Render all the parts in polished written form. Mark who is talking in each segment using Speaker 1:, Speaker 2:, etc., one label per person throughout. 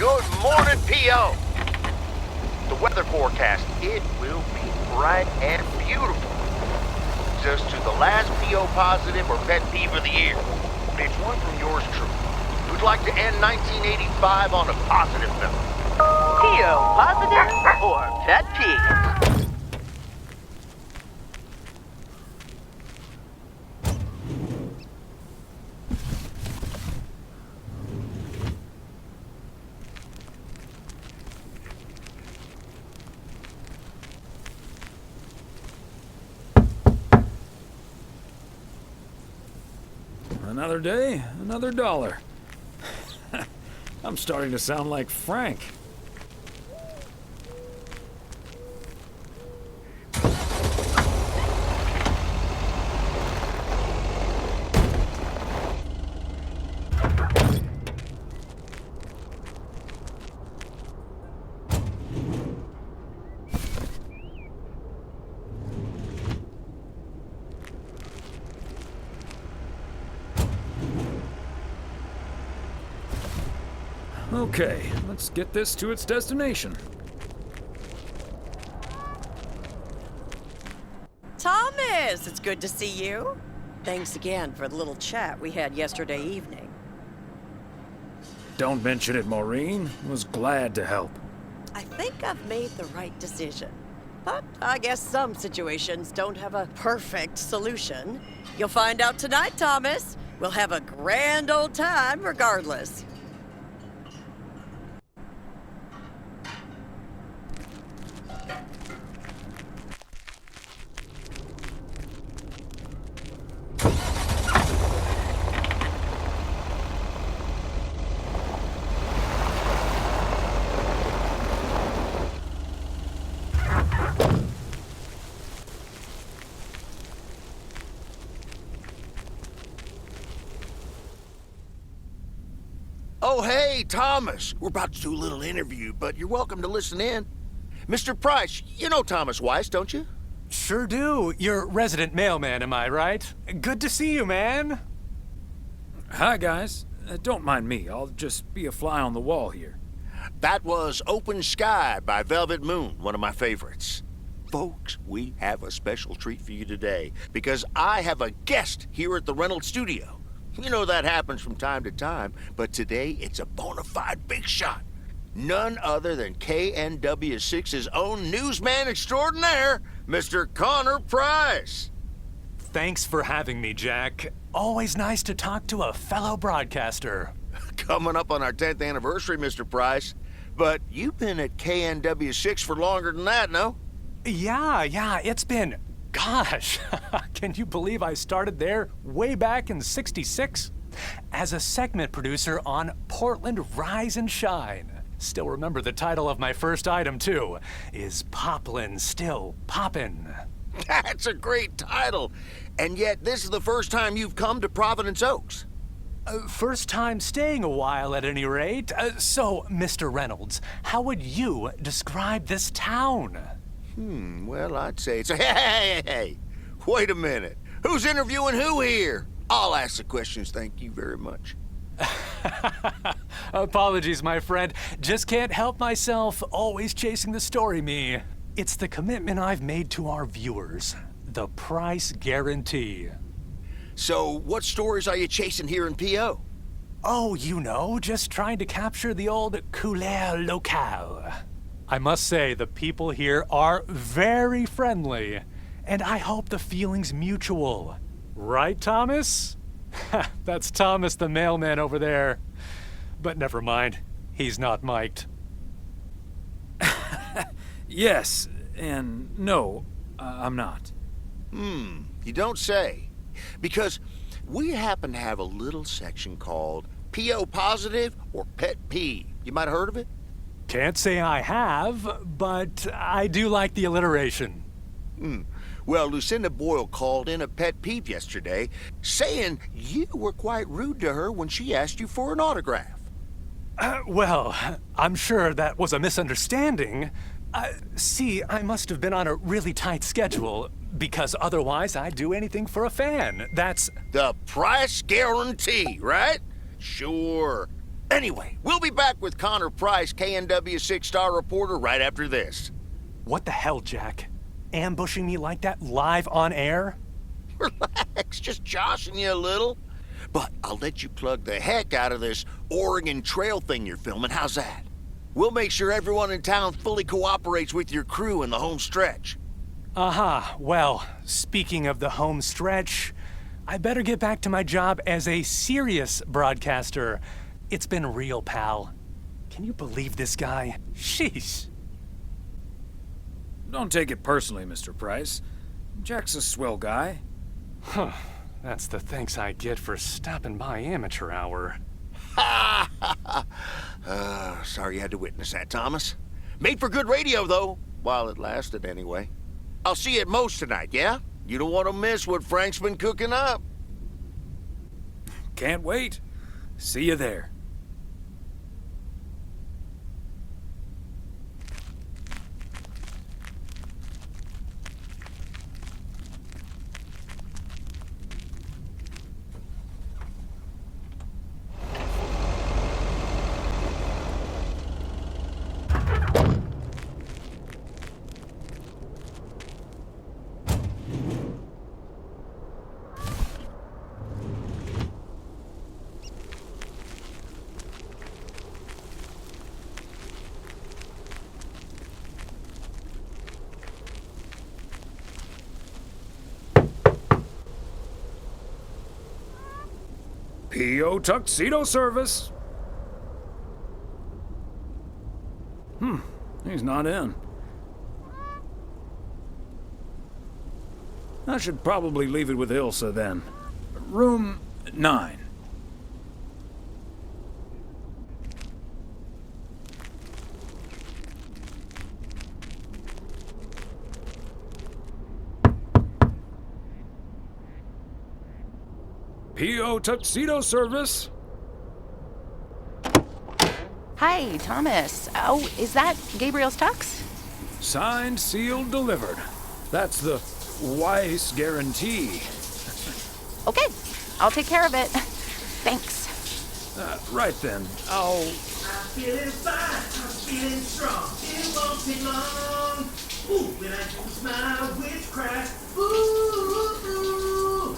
Speaker 1: Good morning, P.O. The weather forecast, it will be bright and beautiful. Just to the last P.O. positive or pet peeve of the year. It's one from yours truly. Who'd like to end 1985 on a positive note?
Speaker 2: P.O. positive or pet peeve?
Speaker 3: Another day, another dollar. I'm starting to sound like Frank. Okay, let's get this to its destination.
Speaker 4: Tohmas, it's good to see you. Thanks again for the little chat we had yesterday evening.
Speaker 3: Don't mention it, Maureen. Was glad to help.
Speaker 4: I think I've made the right decision. But I guess some situations don't have a perfect solution. You'll find out tonight, Tohmas. We'll have a grand old time regardless.
Speaker 1: Oh, hey, Thomas. We're about to do a little interview, but you're welcome to listen in. Mr. Price, you know Thomas Weiss, don't you?
Speaker 5: Sure do. You're resident mailman, am I right? Good to see you, man.
Speaker 3: Hi, guys. Don't mind me. I'll just be a fly on the wall here.
Speaker 1: That was Open Sky by Velvet Moon, one of my favorites. Folks, we have a special treat for you today because I have a guest here at the Reynolds studio. You know that happens from time to time, but today it's a bona fide big shot. None other than KNW6's own newsman extraordinaire, Mr. Connor Price.
Speaker 5: Thanks for having me, Jack. Always nice to talk to a fellow broadcaster.
Speaker 1: Coming up on our 10th anniversary, Mr. Price. But you've been at KNW6 for longer than that, no?
Speaker 5: Yeah, it's been... Gosh, can you believe I started there way back in '66? As a segment producer on Portland Rise and Shine. Still remember the title of my first item, too. Is Poplin Still Poppin'?
Speaker 1: That's a great title. And yet, this is the first time you've come to Providence Oaks.
Speaker 5: First time staying a while, at any rate. So, Mr. Reynolds, how would you describe this town?
Speaker 1: Well, I'd say it's a... Hey! Wait a minute. Who's interviewing who here? I'll ask the questions, thank you very much.
Speaker 5: Apologies, my friend. Just can't help myself. Always chasing the story, me. It's the commitment I've made to our viewers. The price guarantee.
Speaker 1: So, what stories are you chasing here in P.O.?
Speaker 5: Oh, you know, just trying to capture the old couleur locale. I must say, the people here are very friendly, and I hope the feeling's mutual. Right, Thomas? That's Thomas the mailman over there. But never mind, he's not mic'd.
Speaker 3: Yes, and no, I'm not.
Speaker 1: You don't say. Because we happen to have a little section called P.O. Positive or Pet Peeve. You might have heard of it?
Speaker 5: Can't say I have, but I do like the alliteration.
Speaker 1: Well, Lucinda Boyle called in a pet peeve yesterday, saying you were quite rude to her when she asked you for an autograph.
Speaker 5: Well, I'm sure that was a misunderstanding. See, I must have been on a really tight schedule, because otherwise I'd do anything for a fan. That's...
Speaker 1: The price guarantee, right? Sure. Anyway, we'll be back with Connor Price, KNW 6-star reporter, right after this.
Speaker 5: What the hell, Jack? Ambushing me like that live on air?
Speaker 1: Relax, just joshing you a little. But I'll let you plug the heck out of this Oregon Trail thing you're filming. How's that? We'll make sure everyone in town fully cooperates with your crew in the home stretch.
Speaker 5: Well, speaking of the home stretch, I better get back to my job as a serious broadcaster. It's been real, pal. Can you believe this guy? Sheesh.
Speaker 3: Don't take it personally, Mr. Price. Jack's a swell guy.
Speaker 5: Huh. That's the thanks I get for stopping by amateur hour.
Speaker 1: Sorry you had to witness that, Thomas. Made for good radio, though, while it lasted anyway. I'll see you at Moe's tonight, yeah? You don't want to miss what Frank's been cooking up.
Speaker 3: Can't wait. See you there. P.O. Tuxedo Service. He's not in. I should probably leave it with Ilsa then. Room 9. P.O. Tuxedo Service.
Speaker 6: Hi, Thomas. Oh, is that Gabriel's tux?
Speaker 3: Signed, sealed, delivered. That's the Weiss guarantee.
Speaker 6: Okay, I'll take care of it. Thanks.
Speaker 3: Right then, I'll...
Speaker 7: I'm feeling fine, I'm feeling strong, it won't take long. Ooh, when I use my witchcraft, ooh,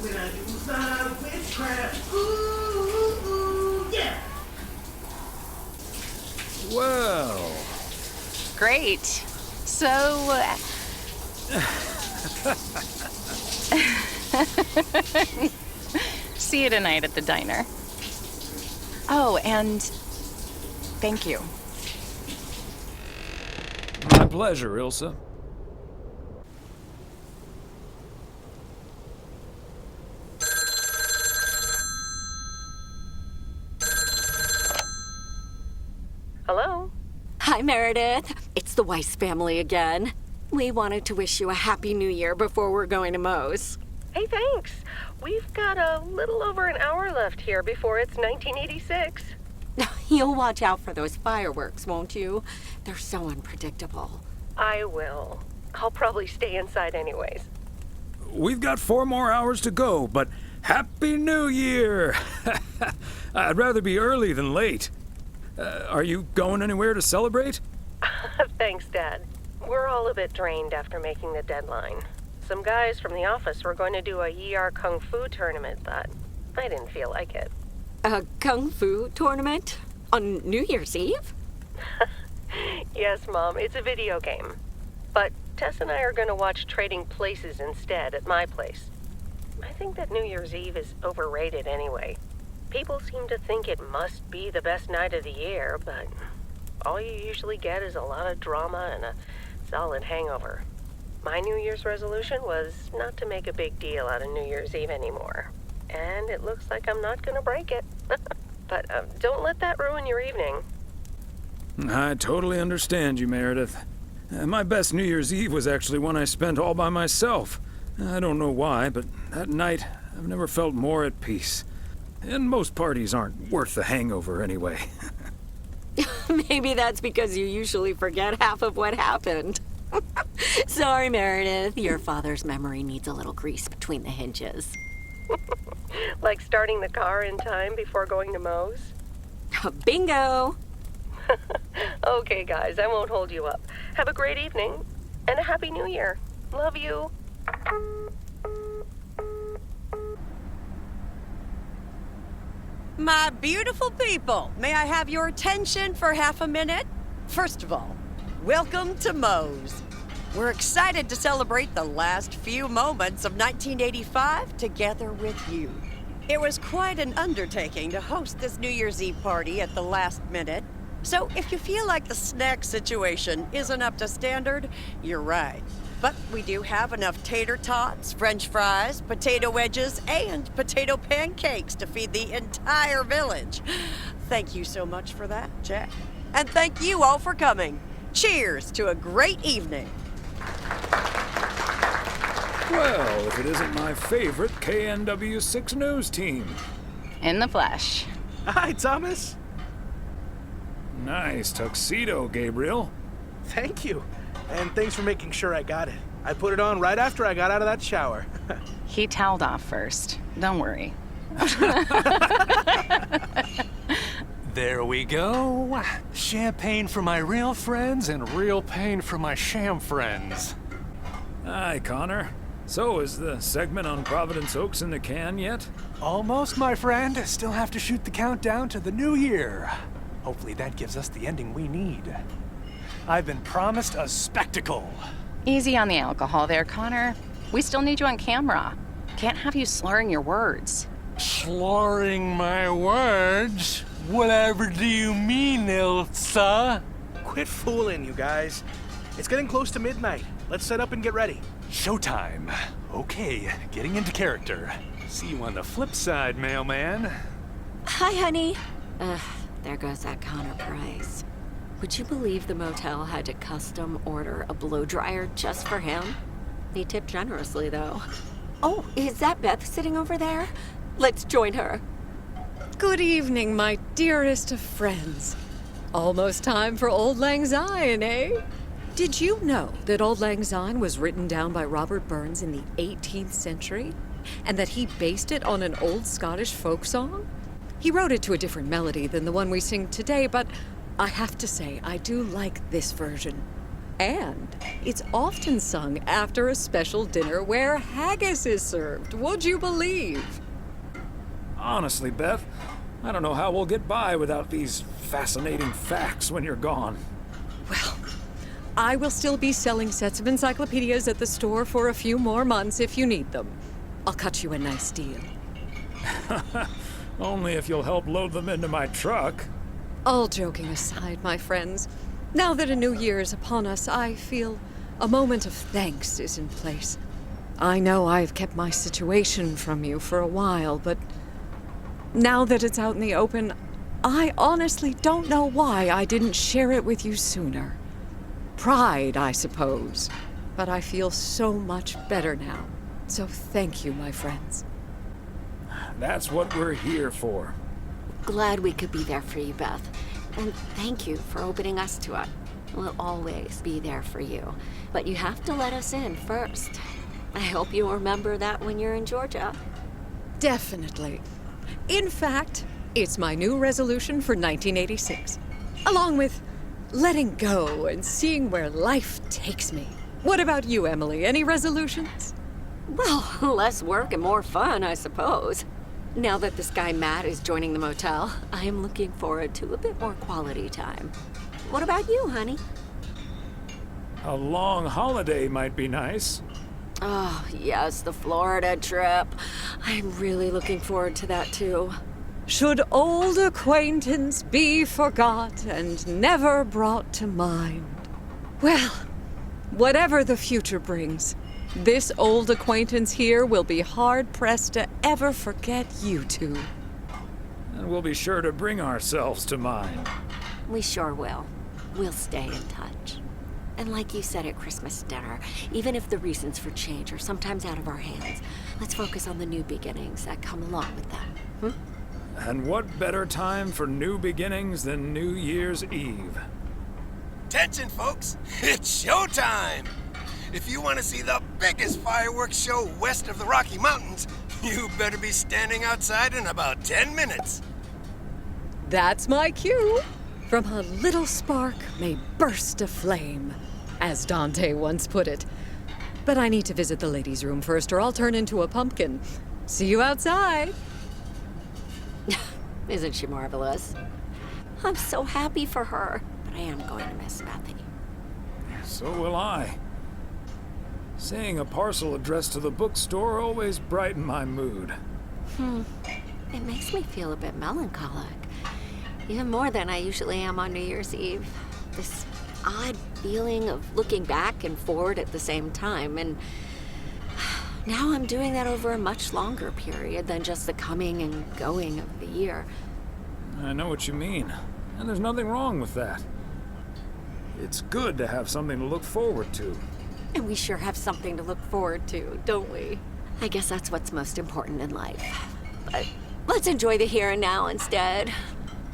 Speaker 7: when I use my witchcraft, ooh, yeah.
Speaker 3: Well...
Speaker 6: Great. So, see you tonight at the diner. Oh, and thank you.
Speaker 3: My pleasure, Ilsa.
Speaker 6: Hello?
Speaker 8: Hi, Meredith. It's the Weiss family again. We wanted to wish you a happy new year before we're going to Moe's.
Speaker 9: Hey, thanks. We've got a little over an hour left here before it's 1986.
Speaker 8: You'll watch out for those fireworks, won't you? They're so unpredictable.
Speaker 9: I will. I'll probably stay inside anyways.
Speaker 3: We've got 4 more hours to go, but Happy New Year! I'd rather be early than late. Are you going anywhere to celebrate?
Speaker 9: Thanks, Dad. We're all a bit drained after making the deadline. Some guys from the office were going to do a ER Kung Fu tournament, but I didn't feel like it.
Speaker 8: A Kung Fu tournament? On New Year's Eve?
Speaker 9: Yes, Mom, it's a video game. But Tess and I are going to watch Trading Places instead at my place. I think that New Year's Eve is overrated anyway. People seem to think it must be the best night of the year, but all you usually get is a lot of drama and a solid hangover. My New Year's resolution was not to make a big deal out of New Year's Eve anymore. And it looks like I'm not going to break it. But don't let that ruin your evening.
Speaker 3: I totally understand you, Meredith. My best New Year's Eve was actually one I spent all by myself. I don't know why, but that night I've never felt more at peace. And most parties aren't worth the hangover anyway.
Speaker 8: Maybe that's because you usually forget half of what happened. Sorry, Meredith. Your father's memory needs a little grease between the hinges.
Speaker 9: Like starting the car in time before going to Moe's?
Speaker 8: Bingo!
Speaker 9: Okay, guys, I won't hold you up. Have a great evening, and a Happy New Year. Love you.
Speaker 4: My beautiful people, may I have your attention for half a minute? First of all, welcome to Moe's. We're excited to celebrate the last few moments of 1985 together with you. It was quite an undertaking to host this New Year's Eve party at the last minute. So if you feel like the snack situation isn't up to standard, you're right. But we do have enough tater tots, french fries, potato wedges, and potato pancakes to feed the entire village. Thank you so much for that, Jack. And thank you all for coming. Cheers to a great evening.
Speaker 3: Well, if it isn't my favorite KNW6 news team.
Speaker 6: In the flesh.
Speaker 10: Hi, Thomas.
Speaker 3: Nice tuxedo, Gabriel.
Speaker 10: Thank you. And thanks for making sure I got it. I put it on right after I got out of that shower.
Speaker 6: He toweled off first. Don't worry.
Speaker 5: There we go. Champagne for my real friends and real pain for my sham friends.
Speaker 3: Hi, Connor. So, is the segment on Providence Oaks in the can yet?
Speaker 5: Almost, my friend. Still have to shoot the countdown to the new year. Hopefully that gives us the ending we need. I've been promised a spectacle.
Speaker 6: Easy on the alcohol there, Connor. We still need you on camera. Can't have you slurring your words.
Speaker 5: Slurring my words? Whatever do you mean, Ilsa?
Speaker 10: Quit fooling, you guys. It's getting close to midnight. Let's set up and get ready.
Speaker 5: Showtime. Okay, getting into character. See you on the flip side, mailman.
Speaker 8: Hi, honey. There goes that Connor Price. Would you believe the motel had to custom order a blow dryer just for him? He tipped generously, though. Oh, is that Beth sitting over there? Let's join her.
Speaker 11: Good evening, my dearest of friends. Almost time for Auld Lang Syne, eh? Did you know that Auld Lang Syne was written down by Robert Burns in the 18th century? And that he based it on an old Scottish folk song? He wrote it to a different melody than the one we sing today, but I have to say, I do like this version. And it's often sung after a special dinner where haggis is served. Would you believe?
Speaker 3: Honestly, Beth, I don't know how we'll get by without these fascinating facts when you're gone.
Speaker 11: Well, I will still be selling sets of encyclopedias at the store for a few more months if you need them. I'll cut you a nice deal.
Speaker 3: Only if you'll help load them into my truck.
Speaker 11: All joking aside, my friends, now that a new year is upon us, I feel a moment of thanks is in place. I know I've kept my situation from you for a while, but now that it's out in the open, I honestly don't know why I didn't share it with you sooner. Pride, I suppose. But I feel so much better now. So thank you, my friends.
Speaker 3: That's what we're here for.
Speaker 8: Glad we could be there for you, Beth. And thank you for opening us to it. We'll always be there for you. But you have to let us in first. I hope you remember that when you're in Georgia.
Speaker 11: Definitely. In fact, it's my new resolution for 1986. Along with letting go and seeing where life takes me. What about you, Emily? Any resolutions?
Speaker 8: Well, less work and more fun, I suppose. Now that this guy Matt is joining the motel, I am looking forward to a bit more quality time. What about you, honey?
Speaker 3: A long holiday might be nice.
Speaker 8: Oh, yes, the Florida trip. I'm really looking forward to that, too.
Speaker 11: Should old acquaintance be forgot and never brought to mind? Well, whatever the future brings, this old acquaintance here will be hard-pressed to ever forget you two.
Speaker 3: And we'll be sure to bring ourselves to mind.
Speaker 8: We sure will. We'll stay in touch. And like you said at Christmas dinner, even if the reasons for change are sometimes out of our hands, let's focus on the new beginnings that come along with them.
Speaker 3: And what better time for new beginnings than New Year's Eve?
Speaker 12: Attention, folks! It's showtime! If you want to see the biggest fireworks show west of the Rocky Mountains, you better be standing outside in about 10 minutes.
Speaker 11: That's my cue. From a little spark may burst a flame, as Dante once put it. But I need to visit the ladies' room first, or I'll turn into a pumpkin. See you outside.
Speaker 8: Isn't she marvelous? I'm so happy for her, but I am going to miss Matthew.
Speaker 3: So will I. Seeing a parcel addressed to the bookstore always brightened my mood.
Speaker 8: It makes me feel a bit melancholic. Even more than I usually am on New Year's Eve. This odd feeling of looking back and forward at the same time, and now I'm doing that over a much longer period than just the coming and going of the year.
Speaker 3: I know what you mean, and there's nothing wrong with that. It's good to have something to look forward to.
Speaker 8: And we sure have something to look forward to, don't we? I guess that's what's most important in life. But let's enjoy the here and now instead.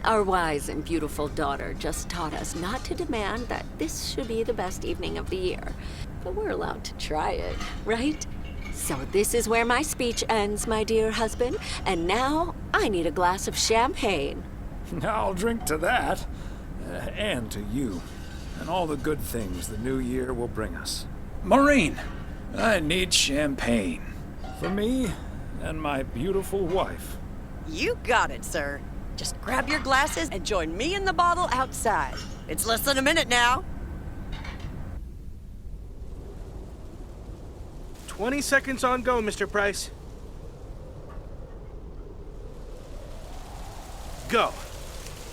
Speaker 8: Our wise and beautiful daughter just taught us not to demand that this should be the best evening of the year. But we're allowed to try it, right? So this is where my speech ends, my dear husband. And now I need a glass of champagne.
Speaker 3: I'll drink to that, and to you, and all the good things the new year will bring us. Maureen, I need champagne. For me and my beautiful wife.
Speaker 4: You got it, sir. Just grab your glasses and join me in the bottle outside. It's less than a minute now.
Speaker 10: 20 seconds on go, Mr. Price. Go.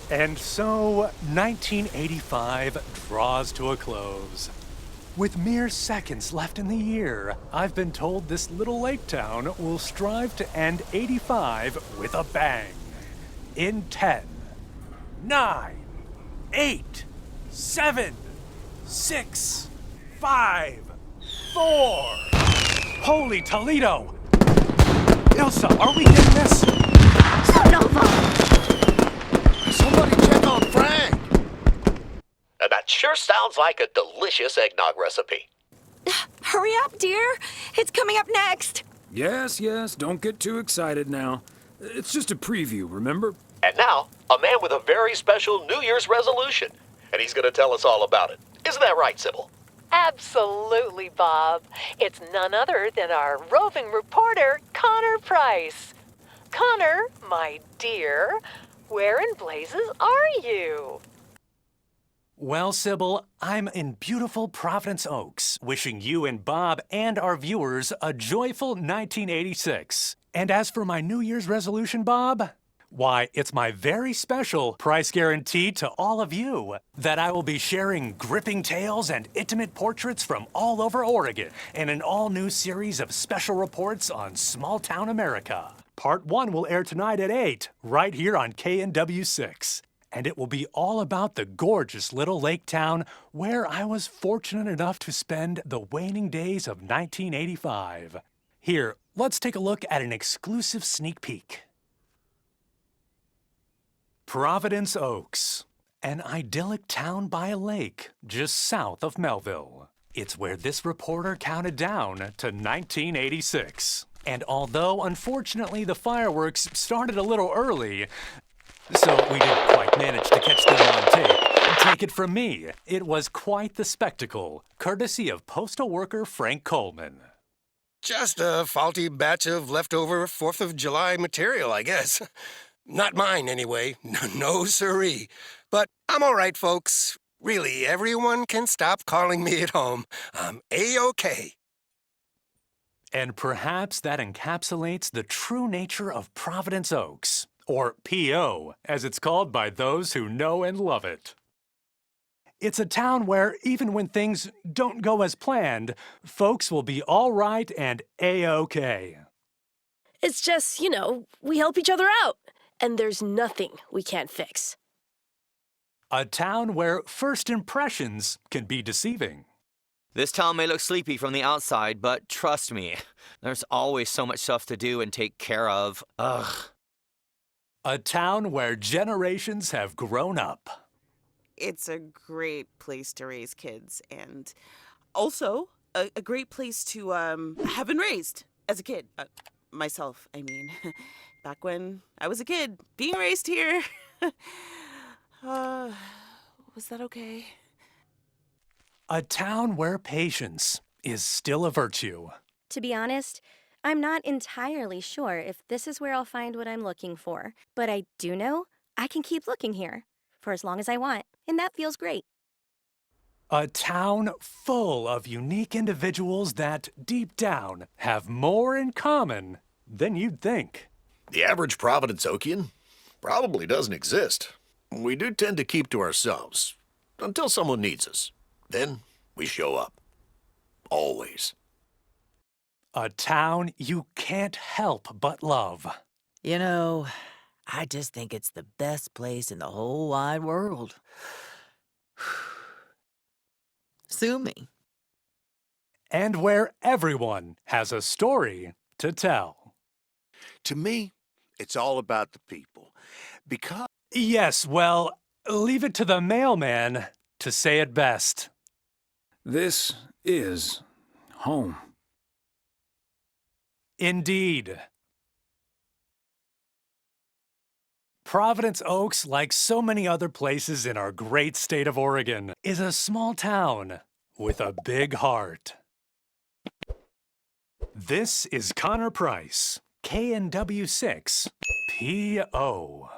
Speaker 5: And so, 1985 draws to a close. With mere seconds left in the year, I've been told this little lake town will strive to end 85 with a bang. In 10, 9, 8, 7, 6, 5, 4. Holy Toledo! Ilsa, are we getting this?
Speaker 1: Somebody check on Frank.
Speaker 13: That sure sounds like a delicious eggnog recipe.
Speaker 8: Hurry up, dear. It's coming up next.
Speaker 3: Yes, don't get too excited now. It's just a preview, remember?
Speaker 13: And now, a man with a very special New Year's resolution. And he's going to tell us all about it. Isn't that right, Sybil?
Speaker 9: Absolutely, Bob. It's none other than our roving reporter, Connor Price. Connor, my dear, where in blazes are you?
Speaker 5: Well, Sybil, I'm in beautiful Providence Oaks, wishing you and Bob and our viewers a joyful 1986. And as for my New Year's resolution, Bob, why, it's my very special price guarantee to all of you that I will be sharing gripping tales and intimate portraits from all over Oregon in an all-new series of special reports on small-town America. Part 1 will air tonight at 8, right here on KNW6. And it will be all about the gorgeous little lake town where I was fortunate enough to spend the waning days of 1985. Here, let's take a look at an exclusive sneak peek. Providence Oaks, an idyllic town by a lake just south of Melville. It's where this reporter counted down to 1986. And although, unfortunately, the fireworks started a little early, so we didn't quite manage to catch them on tape. Take it from me, it was quite the spectacle, courtesy of postal worker Frank Coleman.
Speaker 12: Just a faulty batch of leftover 4th of July material, I guess. Not mine, anyway. No siree. But I'm all right, folks. Really, everyone can stop calling me at home. I'm A-OK.
Speaker 5: And perhaps that encapsulates the true nature of Providence Oaks, or P.O., as it's called by those who know and love it. It's a town where, even when things don't go as planned, folks will be all right and A-OK.
Speaker 14: It's just, we help each other out, and there's nothing we can't fix.
Speaker 5: A town where first impressions can be deceiving.
Speaker 15: This town may look sleepy from the outside, but trust me, there's always so much stuff to do and take care of. Ugh.
Speaker 5: A town where generations have grown up.
Speaker 16: It's a great place to raise kids, and also a great place to have been raised as a kid. myself, I mean. Back when I was a kid, being raised here. Was that okay?
Speaker 5: A town where patience is still a virtue.
Speaker 17: To be honest, I'm not entirely sure if this is where I'll find what I'm looking for, but I do know I can keep looking here for as long as I want, and that feels great.
Speaker 5: A town full of unique individuals that, deep down, have more in common than you'd think.
Speaker 1: The average Providence Okian probably doesn't exist. We do tend to keep to ourselves until someone needs us. Then we show up. Always.
Speaker 5: A town you can't help but love.
Speaker 18: You know, I just think it's the best place in the whole wide world. Sue me.
Speaker 5: And where everyone has a story to tell.
Speaker 1: To me, it's all about the people. Because...
Speaker 5: Yes, well, leave it to the mailman to say it best.
Speaker 3: This is home.
Speaker 5: Indeed. Providence Oaks, like so many other places in our great state of Oregon, is a small town with a big heart. This is Connor Price, KNW6, PO.